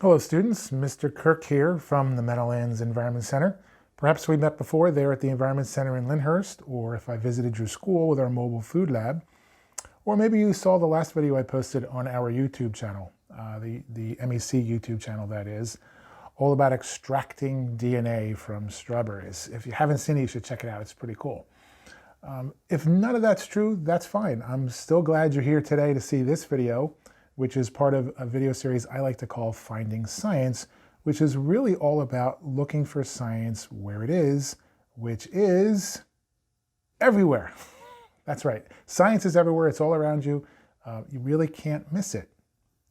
Hello students, Mr. Kirk here from the Meadowlands Environment Center. Perhaps we met before there at the Environment Center in Lyndhurst, or if I visited your school with our mobile food lab, or maybe you saw the last video I posted on our YouTube channel, the MEC YouTube channel that is, all about extracting DNA from strawberries. If you haven't seen it, you should check it out. It's pretty cool. If none of that's true, that's fine. I'm still glad you're here today to see this video, which is part of a video series I like to call Finding Science, which is really all about looking for science where it is, which is everywhere. That's right. Science is everywhere. It's all around you. You really can't miss it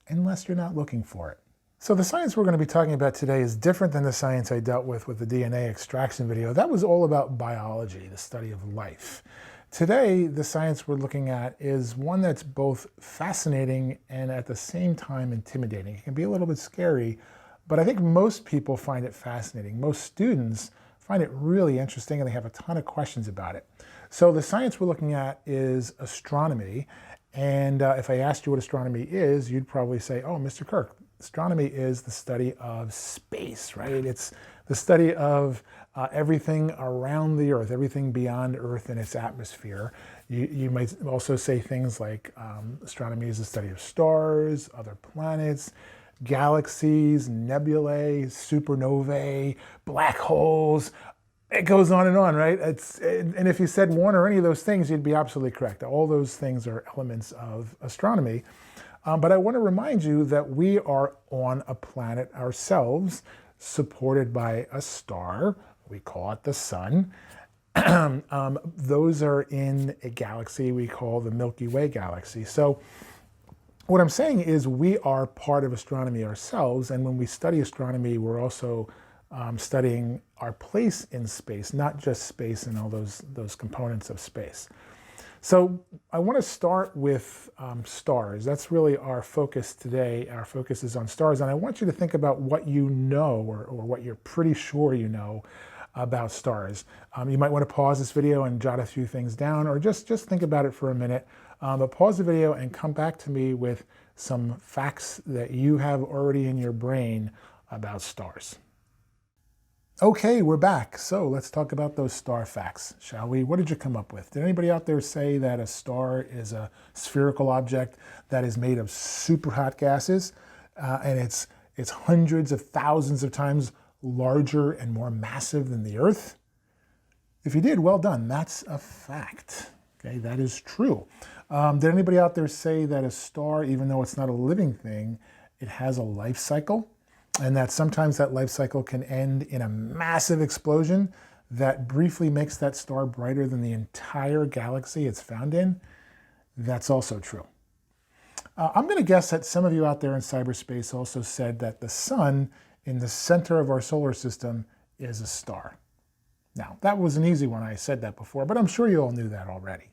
unless you're not looking for it. So the science we're going to be talking about today is different than the science I dealt with the DNA extraction video. That was all about biology, the study of life. Today, the science we're looking at is one that's both fascinating and at the same time intimidating. It can be a little bit scary, but I think most people find it fascinating. Most students find it really interesting and they have a ton of questions about it. So the science we're looking at is astronomy. And if I asked you what astronomy is, you'd probably say, oh, Mr. Kirk, astronomy is the study of space, right? It's the study of everything around the Earth, everything beyond Earth and its atmosphere. You might also say things like astronomy is the study of stars, other planets, galaxies, nebulae, supernovae, black holes. It goes on, right? And if you said one or any of those things, you'd be absolutely correct. All those things are elements of astronomy. But I want to remind you that we are on a planet ourselves, supported by a star. We call it the sun. Those are in a galaxy we call the Milky Way galaxy. So what I'm saying is we are part of astronomy ourselves. And when we study astronomy, we're also studying our place in space, not just space and all those components of space. So I want to start with stars. That's really our focus today. Our focus is on stars. And I want you to think about what you know or what you're pretty sure you know about stars. You might want to pause this video and jot a few things down, or just think about it for a minute. But pause the video and come back to me with some facts that you have already in your brain about stars. Okay, we're back. So let's talk about those star facts, shall we? What did you come up with? Did anybody out there say that a star is a spherical object that is made of super hot gases and it's hundreds of thousands of times larger and more massive than the Earth? If you did, well done. That's a fact. Okay, that is true. Did anybody out there say that a star, even though it's not a living thing, it has a life cycle? And that sometimes that life cycle can end in a massive explosion that briefly makes that star brighter than the entire galaxy it's found in? That's also true. I'm going to guess that some of you out there in cyberspace also said that the sun in the center of our solar system is a star. Now, that was an easy one. I said that before, but I'm sure you all knew that already.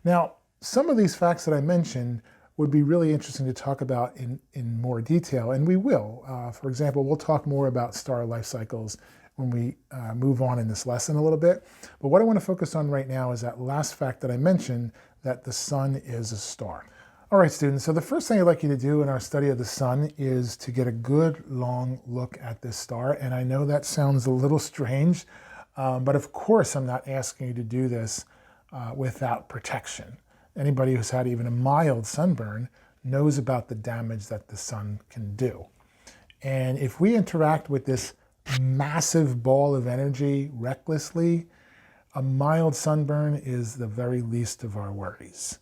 Now, some of these facts that I mentioned would be really interesting to talk about in more detail, and we will. For example, we'll talk more about star life cycles when we move on in this lesson a little bit. But what I want to focus on right now is that last fact that I mentioned, that the sun is a star. All right, students, so the first thing I'd like you to do in our study of the sun is to get a good long look at this star. And I know that sounds a little strange, but of course I'm not asking you to do this without protection. Anybody who's had even a mild sunburn knows about the damage that the sun can do. And if we interact with this massive ball of energy recklessly, a mild sunburn is the very least of our worries.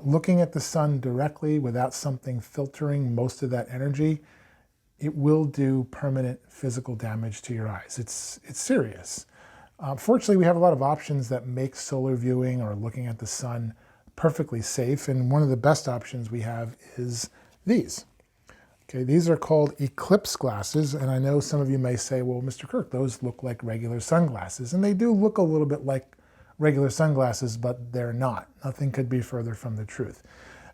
Looking at the sun directly without something filtering most of that energy, it will do permanent physical damage to your eyes. It's serious. Fortunately, we have a lot of options that make solar viewing or looking at the sun perfectly safe, and one of the best options we have is these. Okay, these are called eclipse glasses, and I know some of you may say, well, Mr. Kirk, those look like regular sunglasses, and they do look a little bit like regular sunglasses, but they're not. Nothing could be further from the truth.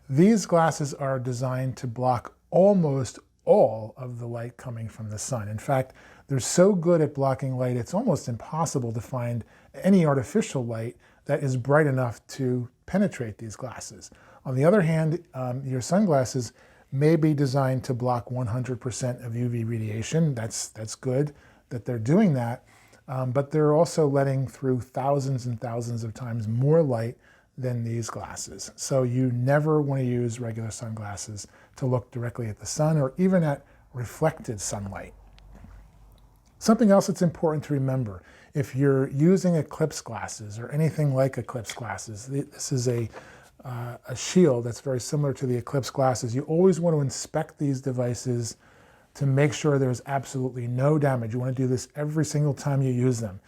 These glasses are designed to block almost all of the light coming from the sun. In fact, they're so good at blocking light, it's almost impossible to find any artificial light that is bright enough to penetrate these glasses. On the other hand, your sunglasses may be designed to block 100% of UV radiation. That's good that they're doing that, but they're also letting through thousands and thousands of times more light than these glasses. So you never want to use regular sunglasses to look directly at the sun or even at reflected sunlight. Something else that's important to remember, if you're using eclipse glasses or anything like eclipse glasses, this is a shield that's very similar to the eclipse glasses. You always want to inspect these devices to make sure there's absolutely no damage. You want to do this every single time you use them.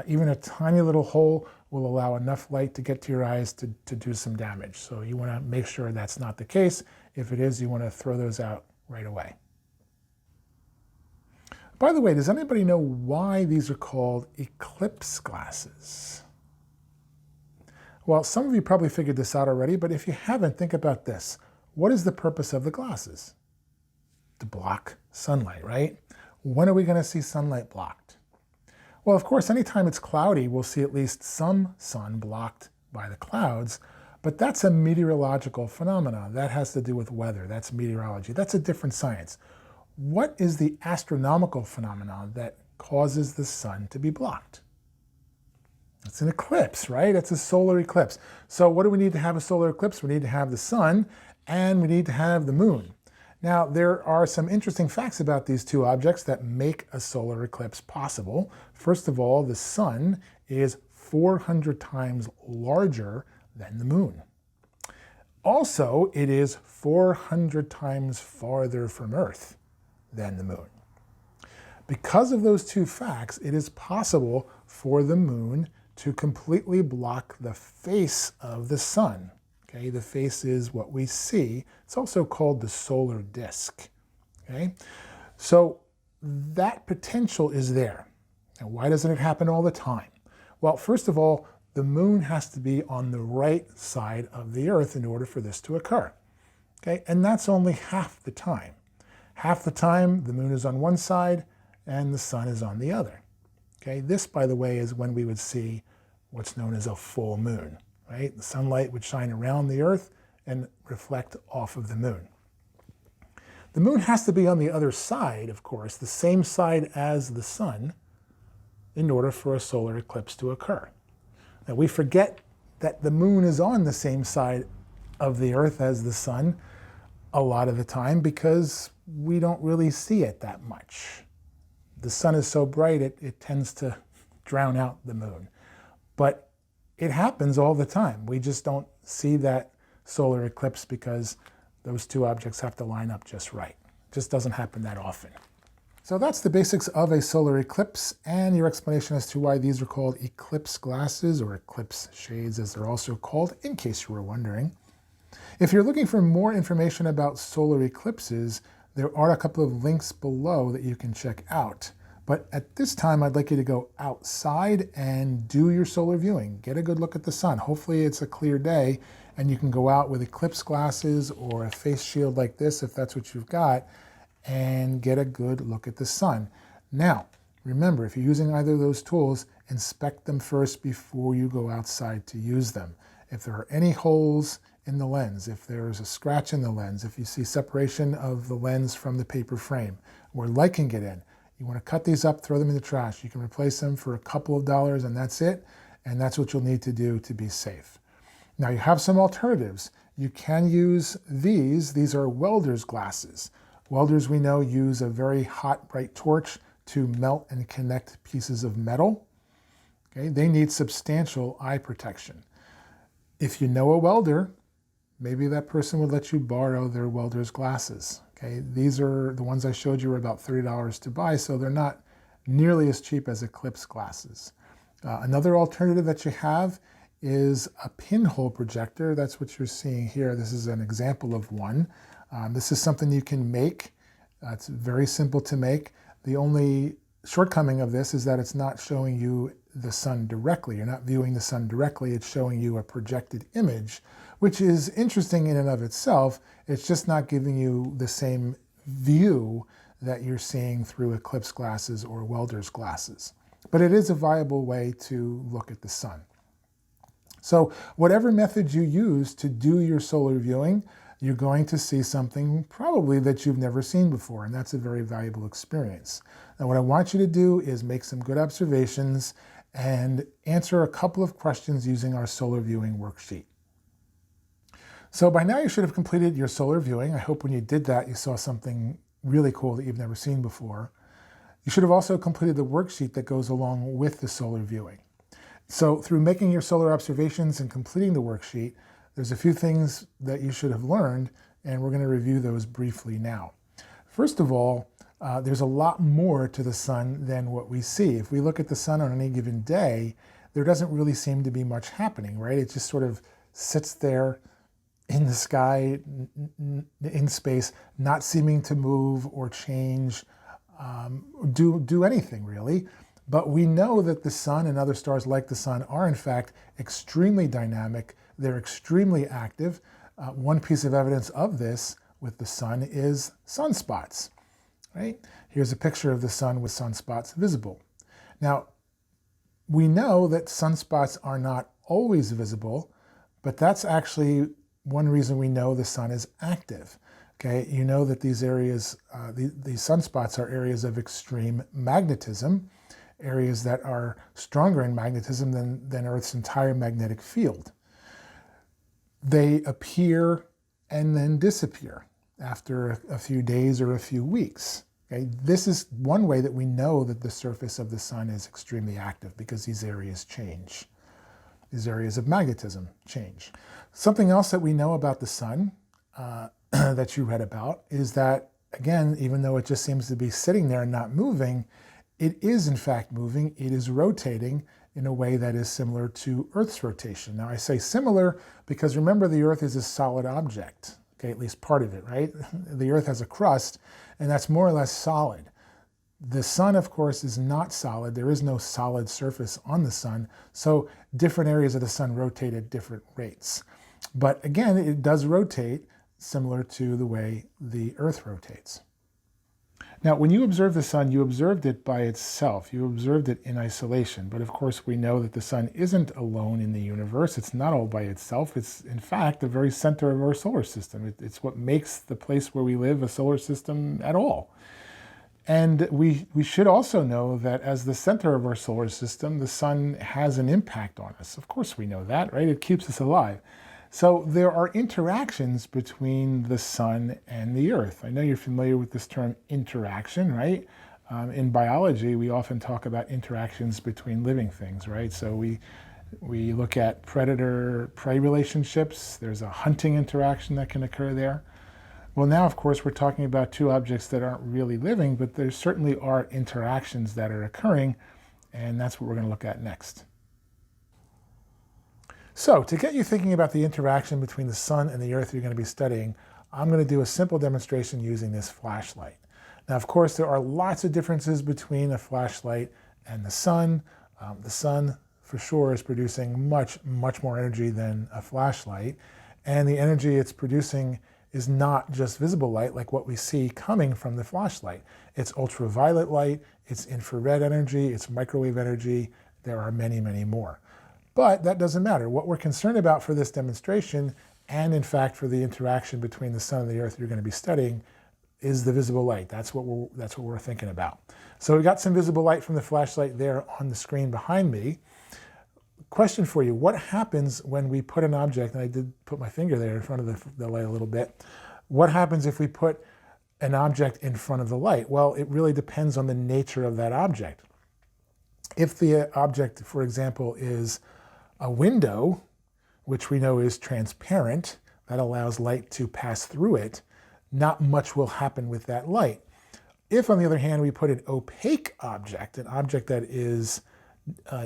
Even a tiny little hole will allow enough light to get to your eyes to do some damage. So you want to make sure that's not the case. If it is, you want to throw those out right away. By the way, does anybody know why these are called eclipse glasses? Well, some of you probably figured this out already, but if you haven't, think about this. What is the purpose of the glasses? To block sunlight, right? When are we going to see sunlight blocked? Well, of course, anytime it's cloudy, we'll see at least some sun blocked by the clouds, but that's a meteorological phenomenon. That has to do with weather. That's meteorology. That's a different science. What is the astronomical phenomenon that causes the sun to be blocked? It's an eclipse, right? It's a solar eclipse. So what do we need to have a solar eclipse? We need to have the sun and we need to have the moon. Now, there are some interesting facts about these two objects that make a solar eclipse possible. First of all, the sun is 400 times larger than the moon. Also, it is 400 times farther from Earth than the moon. Because of those two facts, it is possible for the moon to completely block the face of the sun. Okay, the face is what we see. It's also called the solar disk. Okay, so that potential is there. And why doesn't it happen all the time? Well, first of all, the moon has to be on the right side of the Earth in order for this to occur. Okay, and that's only half the time. Half the time, the moon is on one side and the sun is on the other. Okay, this, by the way, is when we would see what's known as a full moon. Right? The sunlight would shine around the Earth and reflect off of the moon. The moon has to be on the other side, of course, the same side as the sun, in order for a solar eclipse to occur. Now, we forget that the moon is on the same side of the Earth as the sun a lot of the time because we don't really see it that much. The sun is so bright, it tends to drown out the moon. But it happens all the time. We just don't see that solar eclipse because those two objects have to line up just right. It just doesn't happen that often. So that's the basics of a solar eclipse and your explanation as to why these are called eclipse glasses or eclipse shades as they're also called, in case you were wondering. If you're looking for more information about solar eclipses, there are a couple of links below that you can check out. But at this time, I'd like you to go outside and do your solar viewing. Get a good look at the sun. Hopefully it's a clear day and you can go out with eclipse glasses or a face shield like this, if that's what you've got, and get a good look at the sun. Now, remember, if you're using either of those tools, inspect them first before you go outside to use them. If there are any holes in the lens, if there's a scratch in the lens, if you see separation of the lens from the paper frame, where light can get in, you want to cut these up, throw them in the trash. You can replace them for a couple of dollars and that's it. And that's what you'll need to do to be safe. Now you have some alternatives. You can use these. These are welder's glasses. Welders, we know, use a very hot, bright torch to melt and connect pieces of metal. Okay, they need substantial eye protection. If you know a welder, maybe that person would let you borrow their welder's glasses. Okay, these are the ones I showed you were about $30 to buy, so they're not nearly as cheap as eclipse glasses. Another alternative that you have is a pinhole projector. That's what you're seeing here. This is an example of one. This is something you can make. It's very simple to make. The only shortcoming of this is that it's not showing you the sun directly. You're not viewing the sun directly. It's showing you a projected image, which is interesting in and of itself. It's just not giving you the same view that you're seeing through eclipse glasses or welder's glasses. But it is a viable way to look at the sun. So whatever method you use to do your solar viewing, you're going to see something probably that you've never seen before, and that's a very valuable experience. Now, what I want you to do is make some good observations and answer a couple of questions using our solar viewing worksheet. So by now you should have completed your solar viewing. I hope when you did that you saw something really cool that you've never seen before. You should have also completed the worksheet that goes along with the solar viewing. So through making your solar observations and completing the worksheet, there's a few things that you should have learned, and we're going to review those briefly now. First of all, there's a lot more to the sun than what we see. If we look at the sun on any given day, there doesn't really seem to be much happening, right? It just sort of sits there in the sky, in space, not seeming to move or change, do anything really. But we know that the sun and other stars like the sun are in fact extremely dynamic. They're extremely active. One piece of evidence of this with the sun is sunspots, right? Here's a picture of the sun with sunspots visible. Now, we know that sunspots are not always visible, but that's actually one reason we know the sun is active. Okay, you know that these areas, these sunspots are areas of extreme magnetism, areas that are stronger in magnetism than Earth's entire magnetic field. They appear and then disappear after a few days or a few weeks. Okay? This is one way that we know that the surface of the sun is extremely active, because these areas change. These areas of magnetism change. Something else that we know about the sun that you read about is that, again, even though it just seems to be sitting there and not moving, it is in fact moving. It is rotating in a way that is similar to Earth's rotation. Now I say similar because remember, the Earth is a solid object, okay, at least part of it, right? The Earth has a crust, and that's more or less solid. The sun, of course, is not solid. There is no solid surface on the sun, so different areas of the sun rotate at different rates. But again, it does rotate similar to the way the Earth rotates. Now, when you observe the sun, you observed it by itself. You observed it in isolation. But of course, we know that the sun isn't alone in the universe. It's not all by itself. It's, in fact, the very center of our solar system. It's what makes the place where we live a solar system at all. And we should also know that as the center of our solar system, the sun has an impact on us. Of course we know that, right? It keeps us alive. So there are interactions between the sun and the Earth. I know you're familiar with this term interaction, right? In biology, we often talk about interactions between living things, right? So we look at predator-prey relationships. There's a hunting interaction that can occur there. Well, now, of course, we're talking about two objects that aren't really living, but there certainly are interactions that are occurring, and that's what we're going to look at next. So, to get you thinking about the interaction between the sun and the Earth you're going to be studying, I'm going to do a simple demonstration using this flashlight. Now, of course, there are lots of differences between a flashlight and the sun. The sun, for sure, is producing much more energy than a flashlight, and the energy it's producing is not just visible light like what we see coming from the flashlight. It's ultraviolet light, it's infrared energy, it's microwave energy. There are many more. But that doesn't matter. What we're concerned about for this demonstration, and in fact for the interaction between the sun and the Earth you're going to be studying, is the visible light. That's what we're thinking about. So we got some visible light from the flashlight there on the screen behind me. Question for you: what happens when we put an object, and I did put my finger there in front of the light a little bit, what happens if we put an object in front of the light? Well, it really depends on the nature of that object. If the object, for example, is a window, which we know is transparent, that allows light to pass through it, not much will happen with that light. If, on the other hand, we put an opaque object, an object that is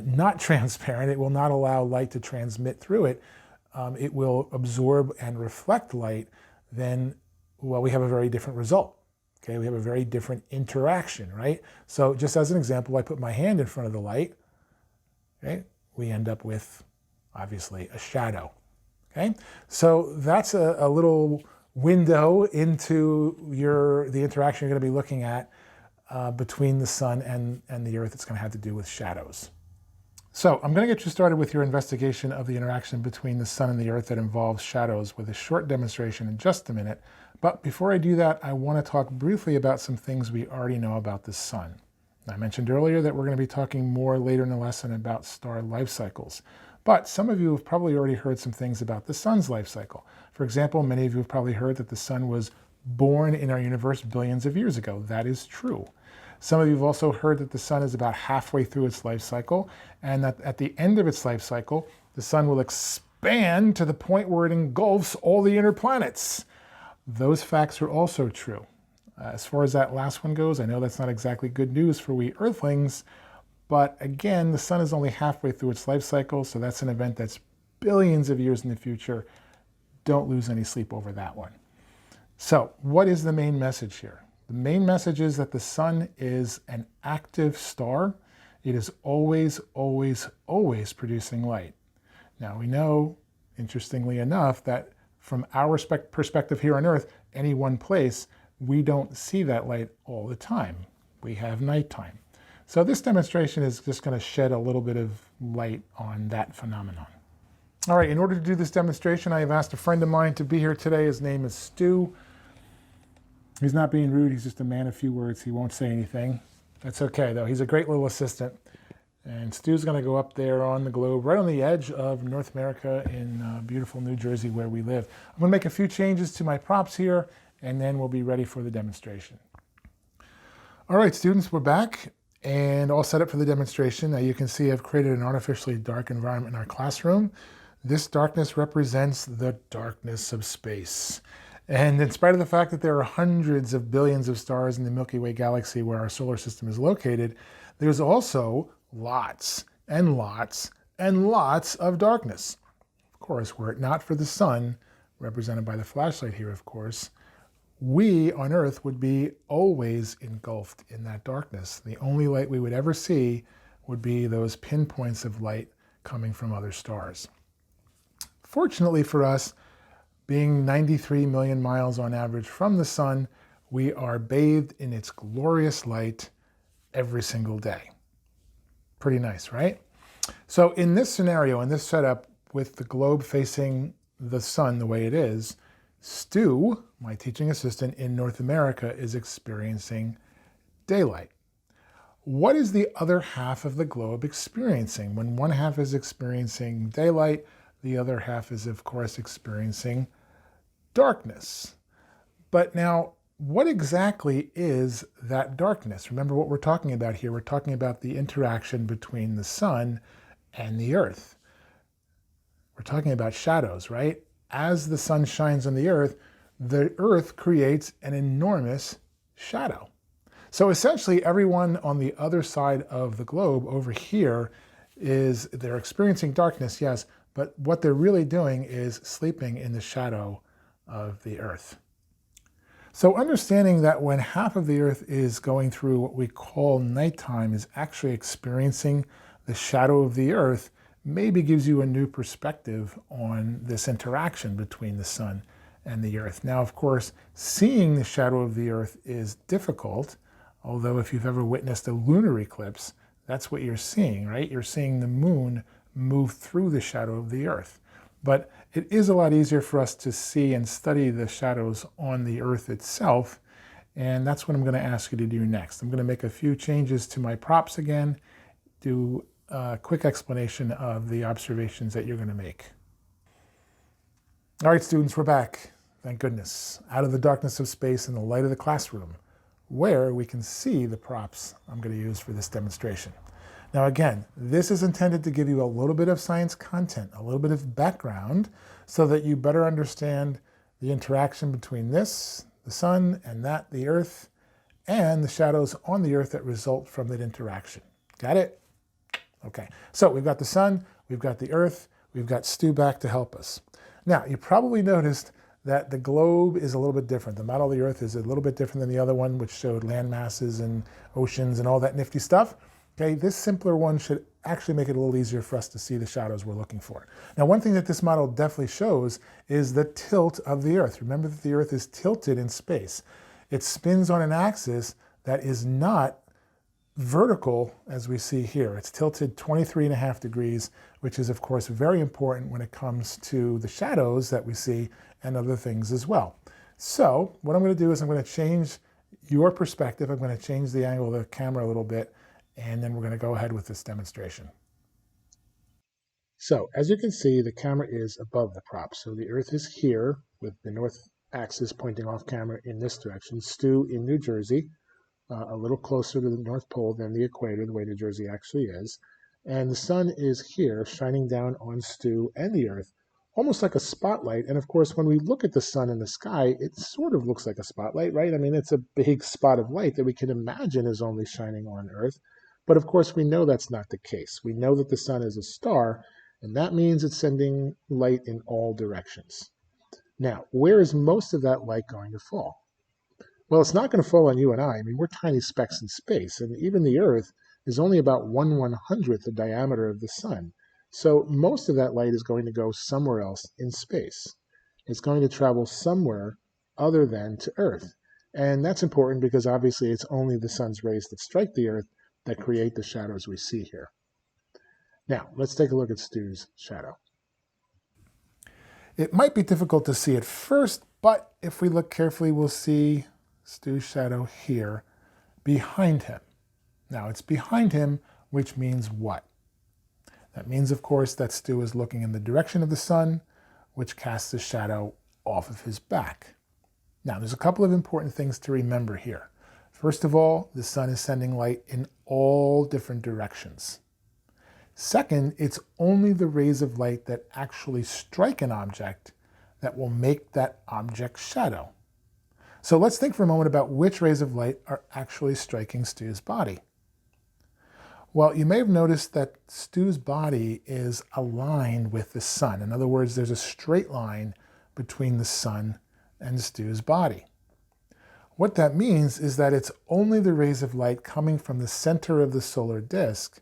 not transparent, it will not allow light to transmit through it, it will absorb and reflect light, then, well, we have a very different result. Okay, we have a very different interaction, right? So just as an example, I put my hand in front of the light, okay? We end up with, obviously, a shadow, okay? So that's a little window into the interaction you're going to be looking at between the sun and the Earth. It's going to have to do with shadows. So I'm going to get you started with your investigation of the interaction between the sun and the earth that involves shadows with a short demonstration in just a minute. But before I do that, I want to talk briefly about some things we already know about the sun. I mentioned earlier that we're going to be talking more later in the lesson about star life cycles. But some of you have probably already heard some things about the sun's life cycle. For example, many of you have probably heard that the sun was born in our universe billions of years ago. That is true. Some of you have also heard that the sun is about halfway through its life cycle, and that at the end of its life cycle, the sun will expand to the point where it engulfs all the inner planets. Those facts are also true. As far as that last one goes, I know that's not exactly good news for we Earthlings, but again, the sun is only halfway through its life cycle, so that's an event that's billions of years in the future. Don't lose any sleep over that one. So, what is the main message here? The main message is that the sun is an active star. It is always, always, always producing light. Now we know, interestingly enough, that from our perspective here on Earth, any one place, we don't see that light all the time. We have nighttime. So this demonstration is just going to shed a little bit of light on that phenomenon. All right, in order to do this demonstration, I have asked a friend of mine to be here today. His name is Stu. He's not being rude, he's just a man of few words. He won't say anything. That's okay, though. He's a great little assistant. And Stu's going to go up there on the globe, right on the edge of North America in beautiful New Jersey where we live. I'm going to make a few changes to my props here, and then we'll be ready for the demonstration. All right, students, we're back and all set up for the demonstration. Now you can see I've created an artificially dark environment in our classroom. This darkness represents the darkness of space. And in spite of the fact that there are hundreds of billions of stars in the Milky Way galaxy where our solar system is located, there's also lots and lots and lots of darkness. Of course, were it not for the sun, represented by the flashlight here, of course, we on Earth would be always engulfed in that darkness. The only light we would ever see would be those pinpoints of light coming from other stars. Fortunately for us, being 93 million miles on average from the sun, we are bathed in its glorious light every single day. Pretty nice, right? So in this scenario, in this setup, with the globe facing the sun the way it is, Stu, my teaching assistant in North America, is experiencing daylight. What is the other half of the globe experiencing? When one half is experiencing daylight, the other half is, of course, experiencing darkness. But now, what exactly is that darkness? Remember what we're talking about here. We're talking about the interaction between the sun and the earth. We're talking about shadows, right? As the sun shines on the earth creates an enormous shadow. So essentially, everyone on the other side of the globe over here they're experiencing darkness, yes, but what they're really doing is sleeping in the shadow of the earth. So understanding that when half of the earth is going through what we call nighttime, is actually experiencing the shadow of the earth, maybe gives you a new perspective on this interaction between the sun and the earth. Now, of course, seeing the shadow of the earth is difficult, although if you've ever witnessed a lunar eclipse, that's what you're seeing, right? You're seeing the moon move through the shadow of the earth. But it is a lot easier for us to see and study the shadows on the earth itself, and that's what I'm going to ask you to do next. I'm going to make a few changes to my props again, do a quick explanation of the observations that you're going to make. All right, students, we're back. Thank goodness. Out of the darkness of space and the light of the classroom, where we can see the props I'm going to use for this demonstration. Now again, this is intended to give you a little bit of science content, a little bit of background, so that you better understand the interaction between this, the sun, and that, the earth, and the shadows on the earth that result from that interaction. Got it? Okay, so we've got the sun, we've got the earth, we've got Stu back to help us. Now, you probably noticed that the globe is a little bit different. The model of the earth is a little bit different than the other one, which showed land masses and oceans and all that nifty stuff. Okay, this simpler one should actually make it a little easier for us to see the shadows we're looking for. Now, one thing that this model definitely shows is the tilt of the earth. Remember that the earth is tilted in space. It spins on an axis that is not vertical as we see here. It's tilted 23.5 degrees, which is of course very important when it comes to the shadows that we see and other things as well. So what I'm going to do is I'm going to change your perspective. I'm going to change the angle of the camera a little bit, and then we're going to go ahead with this demonstration. So as you can see, the camera is above the prop. So the Earth is here with the north axis pointing off camera in this direction. Stu in New Jersey, a little closer to the North Pole than the equator, the way New Jersey actually is. And the sun is here shining down on Stu and the Earth, almost like a spotlight. And of course, when we look at the sun in the sky, it sort of looks like a spotlight, right? I mean, it's a big spot of light that we can imagine is only shining on Earth. But of course, we know that's not the case. We know that the sun is a star, and that means it's sending light in all directions. Now, where is most of that light going to fall? Well, it's not going to fall on you and I. I mean, we're tiny specks in space, and even the Earth is only about 1/100th the diameter of the sun. So most of that light is going to go somewhere else in space. It's going to travel somewhere other than to Earth. And that's important because obviously it's only the sun's rays that strike the Earth that create the shadows we see here. Now, let's take a look at Stu's shadow. It might be difficult to see at first, but if we look carefully, we'll see Stu's shadow here behind him. Now, it's behind him, which means what? That means, of course, that Stu is looking in the direction of the sun, which casts a shadow off of his back. Now, there's a couple of important things to remember here. First of all, the sun is sending light in all different directions. Second, it's only the rays of light that actually strike an object that will make that object shadow. So let's think for a moment about which rays of light are actually striking Stu's body. Well, you may have noticed that Stu's body is aligned with the sun. In other words, there's a straight line between the sun and Stu's body. What that means is that it's only the rays of light coming from the center of the solar disk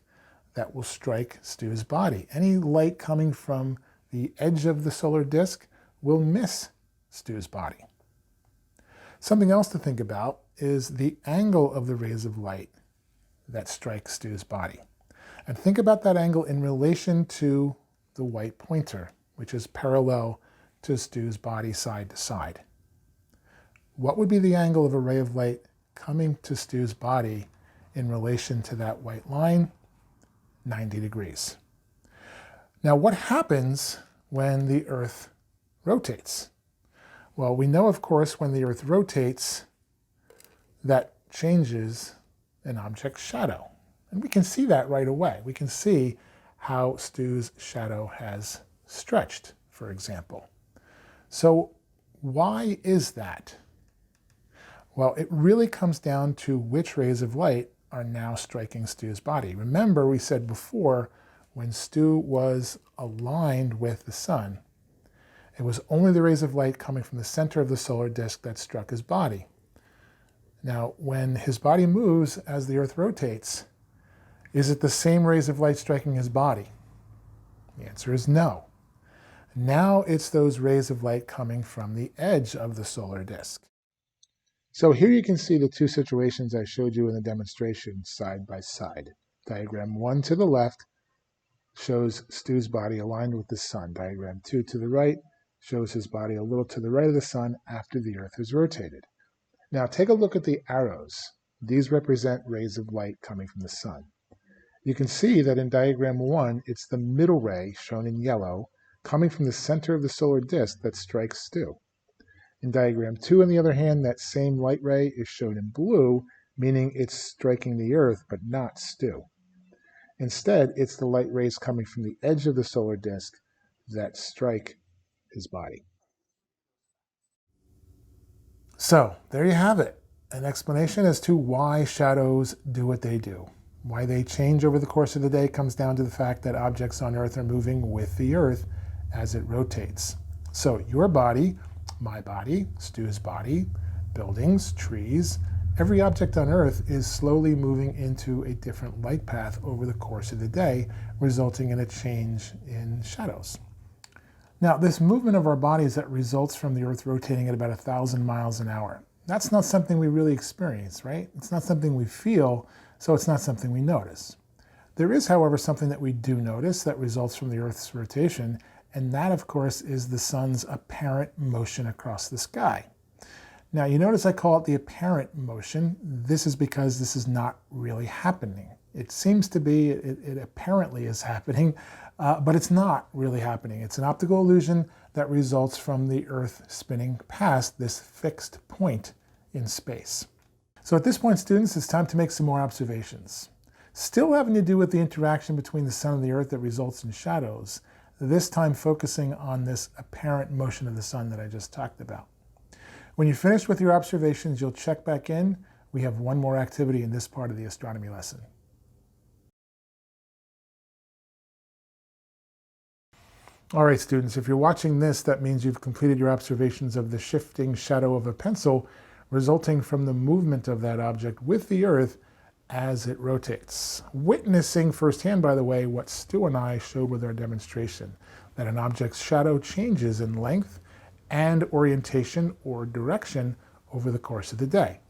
that will strike Stu's body. Any light coming from the edge of the solar disk will miss Stu's body. Something else to think about is the angle of the rays of light that strike Stu's body. And think about that angle in relation to the white pointer, which is parallel to Stu's body side to side. What would be the angle of a ray of light coming to Stu's body in relation to that white line? 90 degrees. Now, what happens when the Earth rotates? Well, we know, of course, when the Earth rotates, that changes an object's shadow. And we can see that right away. We can see how Stu's shadow has stretched, for example. So why is that? Well, it really comes down to which rays of light are now striking Stu's body. Remember, we said before, when Stu was aligned with the sun, it was only the rays of light coming from the center of the solar disk that struck his body. Now, when his body moves as the Earth rotates, is it the same rays of light striking his body? The answer is no. Now it's those rays of light coming from the edge of the solar disk. So here you can see the two situations I showed you in the demonstration side by side. Diagram 1 to the left shows Stu's body aligned with the sun. Diagram 2 to the right shows his body a little to the right of the sun after the Earth has rotated. Now take a look at the arrows. These represent rays of light coming from the sun. You can see that in diagram 1, it's the middle ray, shown in yellow, coming from the center of the solar disk that strikes Stu. In diagram 2, on the other hand, that same light ray is shown in blue, meaning it's striking the Earth but not Stu. Instead, it's the light rays coming from the edge of the solar disk that strike his body. So, there you have it. An explanation as to why shadows do what they do. Why they change over the course of the day comes down to the fact that objects on Earth are moving with the Earth as it rotates. So, your body, my body, Stu's body, buildings, trees, every object on Earth is slowly moving into a different light path over the course of the day, resulting in a change in shadows. Now, this movement of our bodies that results from the Earth rotating at about 1,000 miles an hour, that's not something we really experience, right? It's not something we feel, so it's not something we notice. There is, however, something that we do notice that results from the Earth's rotation, and that, of course, is the sun's apparent motion across the sky. Now, you notice I call it the apparent motion. This is because this is not really happening. It seems to be, it apparently is happening, but it's not really happening. It's an optical illusion that results from the Earth spinning past this fixed point in space. So at this point, students, it's time to make some more observations. Still having to do with the interaction between the sun and the Earth that results in shadows, this time focusing on this apparent motion of the sun that I just talked about. When you're finished with your observations, you'll check back in. We have one more activity in this part of the astronomy lesson. All right, students, if you're watching this, that means you've completed your observations of the shifting shadow of a pencil resulting from the movement of that object with the Earth as it rotates. Witnessing firsthand, by the way, what Stu and I showed with our demonstration, that an object's shadow changes in length and orientation or direction over the course of the day.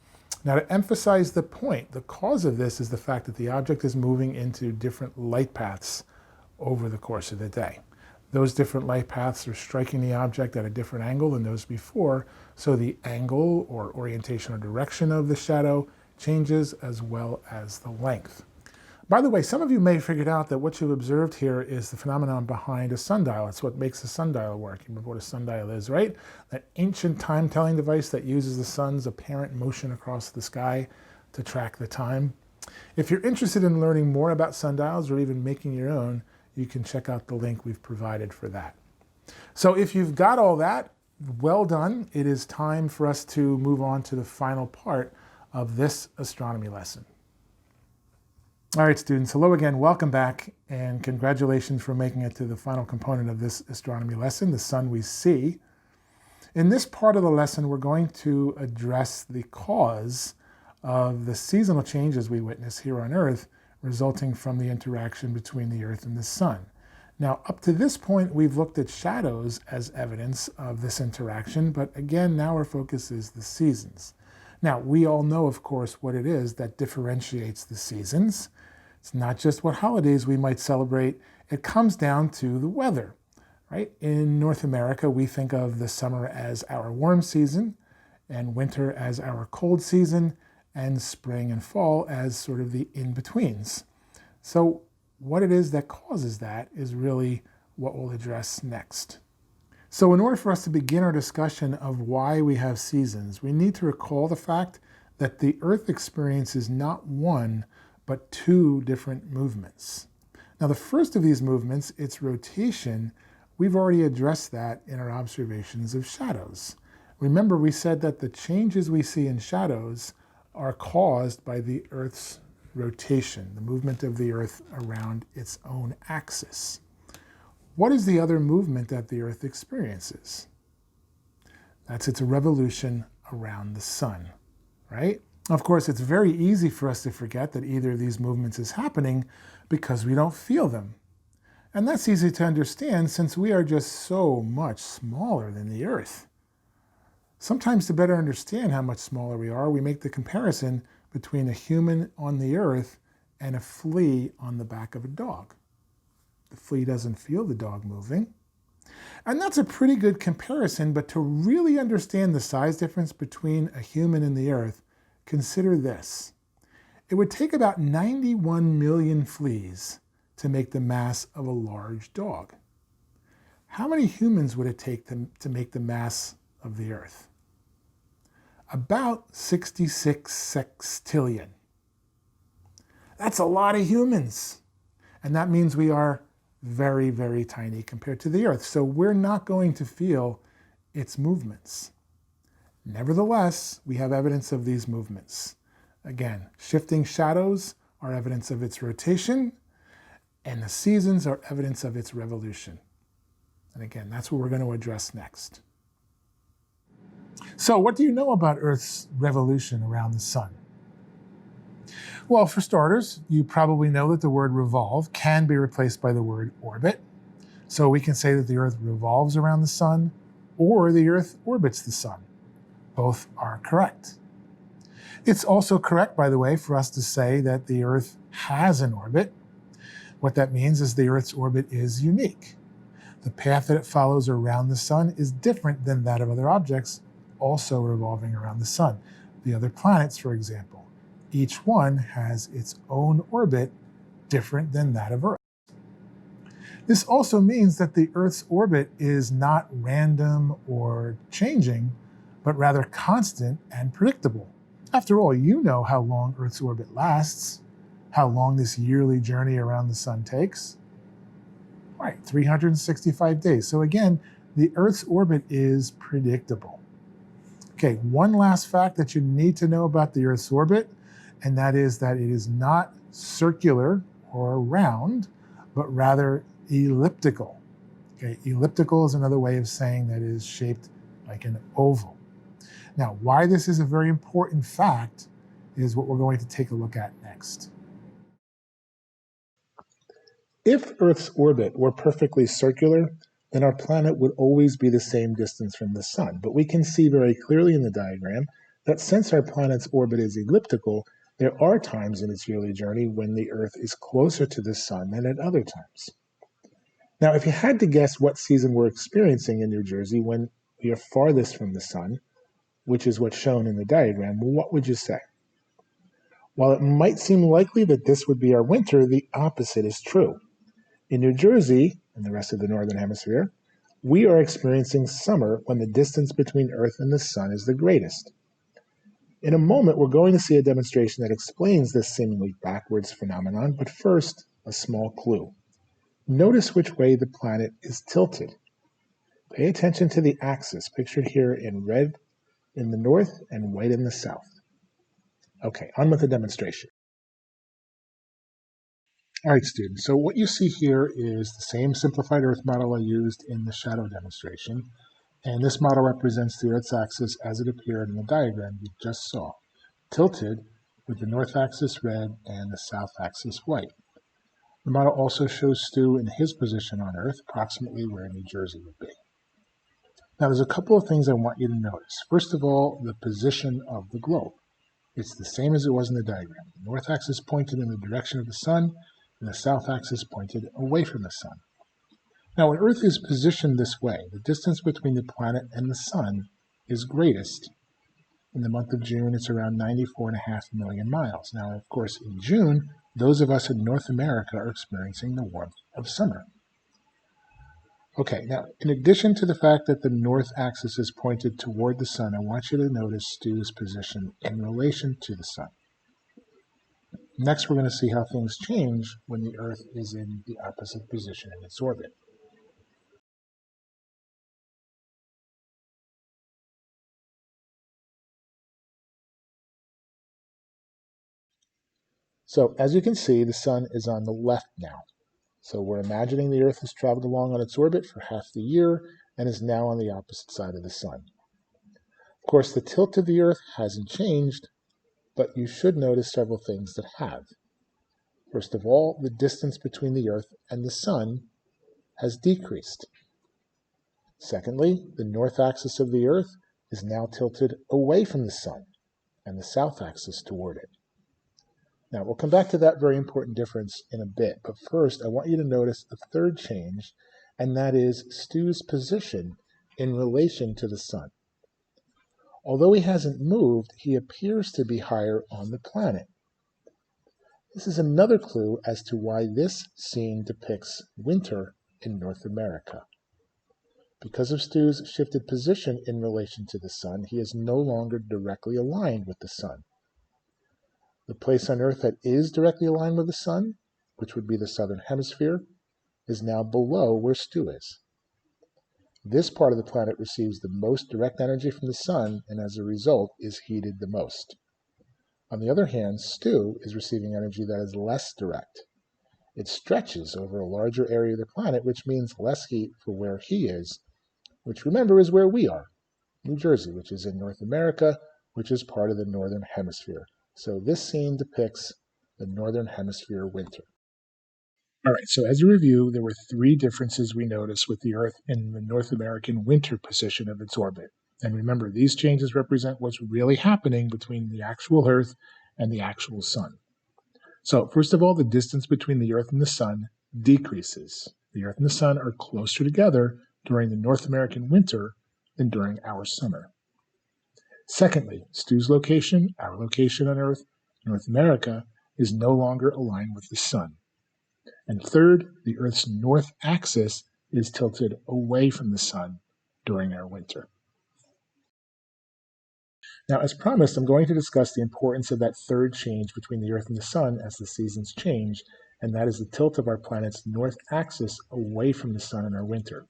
Now, to emphasize the point, the cause of this is the fact that the object is moving into different light paths over the course of the day. Those different light paths are striking the object at a different angle than those before, so the angle or orientation or direction of the shadow changes as well as the length. By the way, some of you may have figured out that what you've observed here is the phenomenon behind a sundial. It's what makes a sundial work. You remember what a sundial is, right? That ancient time-telling device that uses the sun's apparent motion across the sky to track the time. If you're interested in learning more about sundials or even making your own, you can check out the link we've provided for that. So if you've got all that, well done. It is time for us to move on to the final part of this astronomy lesson. All right, students, hello again, welcome back, and congratulations for making it to the final component of this astronomy lesson, the sun we see. In this part of the lesson, we're going to address the cause of the seasonal changes we witness here on Earth resulting from the interaction between the Earth and the sun. Now, up to this point, we've looked at shadows as evidence of this interaction, but again, now our focus is the seasons. Now, we all know, of course, what it is that differentiates the seasons. It's not just what holidays we might celebrate. It comes down to the weather, right? In North America, we think of the summer as our warm season and winter as our cold season and spring and fall as sort of the in-betweens. So what it is that causes that is really what we'll address next. So in order for us to begin our discussion of why we have seasons, we need to recall the fact that the Earth experiences not one, but two different movements. Now, the first of these movements, its rotation, we've already addressed that in our observations of shadows. Remember, we said that the changes we see in shadows are caused by the Earth's rotation, the movement of the Earth around its own axis. What is the other movement that the Earth experiences? That's its revolution around the sun, right? Of course, it's very easy for us to forget that either of these movements is happening because we don't feel them. And that's easy to understand since we are just so much smaller than the Earth. Sometimes to better understand how much smaller we are, we make the comparison between a human on the Earth and a flea on the back of a dog. The flea doesn't feel the dog moving. And that's a pretty good comparison, but to really understand the size difference between a human and the Earth, consider this. It would take about 91 million fleas to make the mass of a large dog. How many humans would it take to make the mass of the Earth? About 66 sextillion. That's a lot of humans. And that means we are very, very tiny compared to the Earth. So we're not going to feel its movements. Nevertheless, we have evidence of these movements. Again, shifting shadows are evidence of its rotation, and the seasons are evidence of its revolution. And again, that's what we're going to address next. So what do you know about Earth's revolution around the sun? Well, for starters, you probably know that the word revolve can be replaced by the word orbit. So we can say that the Earth revolves around the sun or the Earth orbits the sun. Both are correct. It's also correct, by the way, for us to say that the Earth has an orbit. What that means is the Earth's orbit is unique. The path that it follows around the sun is different than that of other objects also revolving around the sun. The other planets, for example, each one has its own orbit different than that of Earth. This also means that the Earth's orbit is not random or changing, but rather constant and predictable. After all, you know how long Earth's orbit lasts, how long this yearly journey around the sun takes. Right, 365 days. So again, the Earth's orbit is predictable. Okay, one last fact that you need to know about the Earth's orbit, and that is that it is not circular or round, but rather elliptical. Okay, elliptical is another way of saying that it is shaped like an oval. Now, why this is a very important fact is what we're going to take a look at next. If Earth's orbit were perfectly circular, then our planet would always be the same distance from the sun. But we can see very clearly in the diagram that since our planet's orbit is elliptical, there are times in its yearly journey when the Earth is closer to the sun than at other times. Now, if you had to guess what season we're experiencing in New Jersey when we are farthest from the sun, which is what's shown in the diagram, what would you say? While it might seem likely that this would be our winter, the opposite is true. In New Jersey, and the rest of the Northern Hemisphere, we are experiencing summer when the distance between Earth and the sun is the greatest. In a moment, we're going to see a demonstration that explains this seemingly backwards phenomenon, but first, a small clue. Notice which way the planet is tilted. Pay attention to the axis, pictured here in red in the north and white in the south. Okay, on with the demonstration. All right, students, so what you see here is the same simplified Earth model I used in the shadow demonstration, and this model represents the Earth's axis as it appeared in the diagram you just saw, tilted with the north axis red and the south axis white. The model also shows Stu in his position on Earth, approximately where New Jersey would be. Now, there's a couple of things I want you to notice. First of all, the position of the globe. It's the same as it was in the diagram. The north axis pointed in the direction of the sun, and the south axis pointed away from the sun. Now, when Earth is positioned this way, the distance between the planet and the sun is greatest. In the month of June, it's around 94.5 million miles. Now, of course, in June, those of us in North America are experiencing the warmth of summer. Okay, now, in addition to the fact that the north axis is pointed toward the sun, I want you to notice Stu's position in relation to the sun. Next, we're going to see how things change when the Earth is in the opposite position in its orbit. So, as you can see, the sun is on the left now. So we're imagining the Earth has traveled along on its orbit for half the year and is now on the opposite side of the sun. Of course, the tilt of the Earth hasn't changed, but you should notice several things that have. First of all, the distance between the Earth and the sun has decreased. Secondly, the north axis of the Earth is now tilted away from the sun and the south axis toward it. Now, we'll come back to that very important difference in a bit, but first I want you to notice a third change, and that is Stu's position in relation to the sun. Although he hasn't moved, he appears to be higher on the planet. This is another clue as to why this scene depicts winter in North America. Because of Stu's shifted position in relation to the sun, he is no longer directly aligned with the sun. The place on Earth that is directly aligned with the sun, which would be the southern hemisphere, is now below where Stu is. This part of the planet receives the most direct energy from the sun and as a result is heated the most. On the other hand, Stu is receiving energy that is less direct. It stretches over a larger area of the planet, which means less heat for where he is, which remember is where we are, New Jersey, which is in North America, which is part of the northern hemisphere. So this scene depicts the northern hemisphere winter. All right, so as a review, there were three differences we noticed with the Earth in the North American winter position of its orbit. And remember, these changes represent what's really happening between the actual Earth and the actual sun. So first of all, the distance between the Earth and the sun decreases. The Earth and the sun are closer together during the North American winter than during our summer. Secondly, Stu's location, our location on Earth, North America, is no longer aligned with the sun. And third, the Earth's north axis is tilted away from the sun during our winter. Now, as promised, I'm going to discuss the importance of that third change between the Earth and the sun as the seasons change, and that is the tilt of our planet's north axis away from the sun in our winter.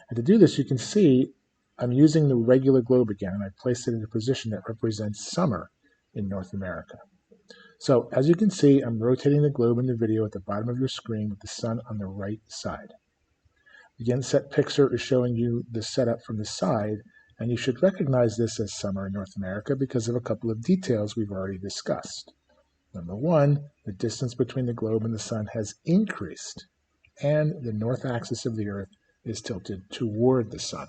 And to do this, you can see I'm using the regular globe again, and I placed it in a position that represents summer in North America. So as you can see, I'm rotating the globe in the video at the bottom of your screen with the sun on the right side. The inset picture is showing you the setup from the side, and you should recognize this as summer in North America because of a couple of details we've already discussed. Number one, the distance between the globe and the sun has increased, and the north axis of the Earth is tilted toward the sun.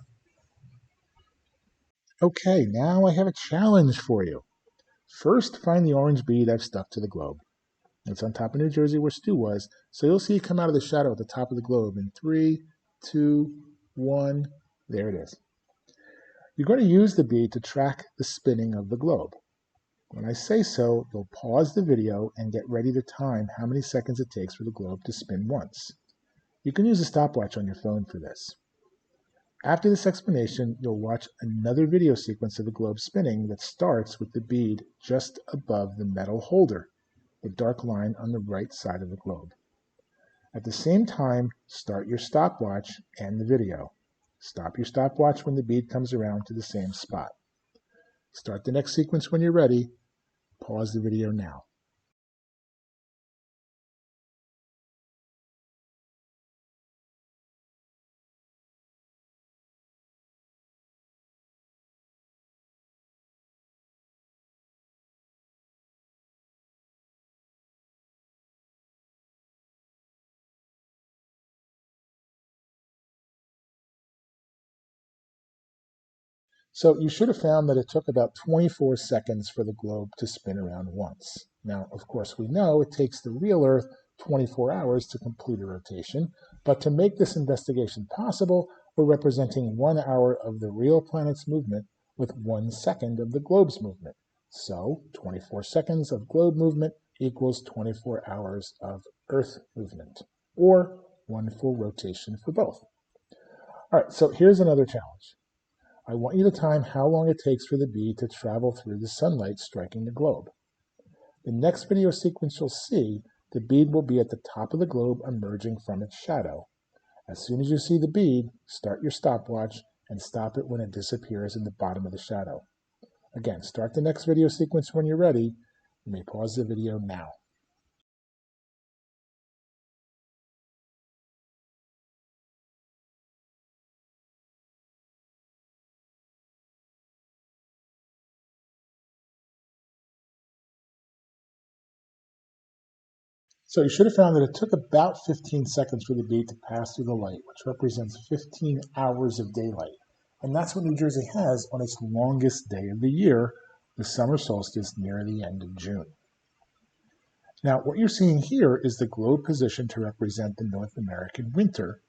Okay, now I have a challenge for you. First, find the orange bead I've stuck to the globe. It's on top of New Jersey where Stu was, so you'll see it come out of the shadow at the top of the globe in 3, 2, 1, there it is. You're going to use the bead to track the spinning of the globe. When I say so, you'll pause the video and get ready to time how many seconds it takes for the globe to spin once. You can use a stopwatch on your phone for this. After this explanation, you'll watch another video sequence of the globe spinning that starts with the bead just above the metal holder, the dark line on the right side of the globe. At the same time, start your stopwatch and the video. Stop your stopwatch when the bead comes around to the same spot. Start the next sequence when you're ready. Pause the video now. So you should have found that it took about 24 seconds for the globe to spin around once. Now, of course, we know it takes the real Earth 24 hours to complete a rotation, but to make this investigation possible, we're representing 1 hour of the real planet's movement with 1 second of the globe's movement. So 24 seconds of globe movement equals 24 hours of Earth movement, or 1 full rotation for both. All right, so here's another challenge. I want you to time how long it takes for the bead to travel through the sunlight striking the globe. The next video sequence you'll see, the bead will be at the top of the globe emerging from its shadow. As soon as you see the bead, start your stopwatch and stop it when it disappears in the bottom of the shadow. Again, start the next video sequence when you're ready. You may pause the video now. So you should have found that it took about 15 seconds for the bead to pass through the light, which represents 15 hours of daylight. And that's what New Jersey has on its longest day of the year, the summer solstice near the end of June. Now, what you're seeing here is the globe position to represent the North American winter,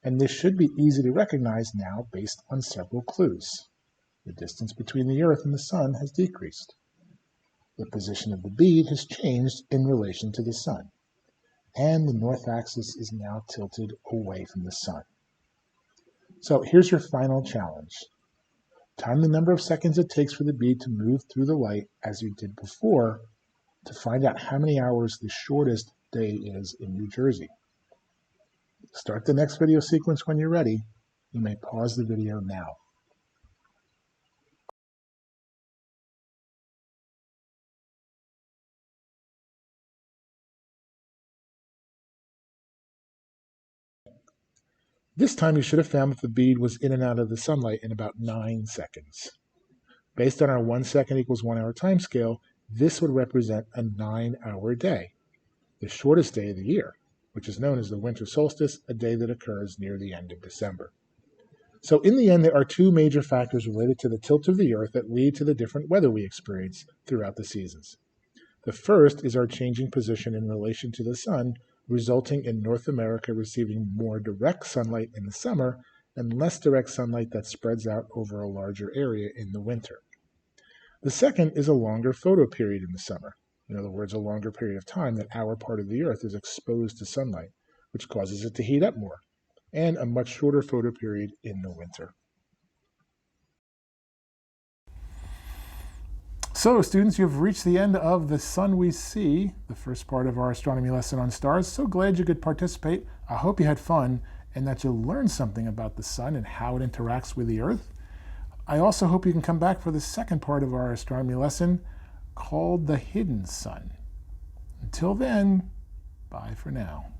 and this should be easy to recognize now based on several clues. The distance between the Earth and the sun has decreased. The position of the bead has changed in relation to the sun, and the north axis is now tilted away from the sun. So here's your final challenge. Time the number of seconds it takes for the bead to move through the light as you did before to find out how many hours the shortest day is in New Jersey. Start the next video sequence when you're ready. You may pause the video now. This time you should have found that the bead was in and out of the sunlight in about 9 seconds. Based on our 1 second equals 1 hour time scale, this would represent a 9-hour day, the shortest day of the year, which is known as the winter solstice, a day that occurs near the end of December. So in the end, there are two major factors related to the tilt of the Earth that lead to the different weather we experience throughout the seasons. The first is our changing position in relation to the sun, resulting in North America receiving more direct sunlight in the summer and less direct sunlight that spreads out over a larger area in the winter. The second is a longer photoperiod in the summer. In other words, a longer period of time that our part of the Earth is exposed to sunlight, which causes it to heat up more, and a much shorter photoperiod in the winter. So, students, you've reached the end of The Sun We See, the first part of our astronomy lesson on stars. So glad you could participate. I hope you had fun and that you learned something about the sun and how it interacts with the Earth. I also hope you can come back for the second part of our astronomy lesson called The Hidden Sun. Until then, bye for now.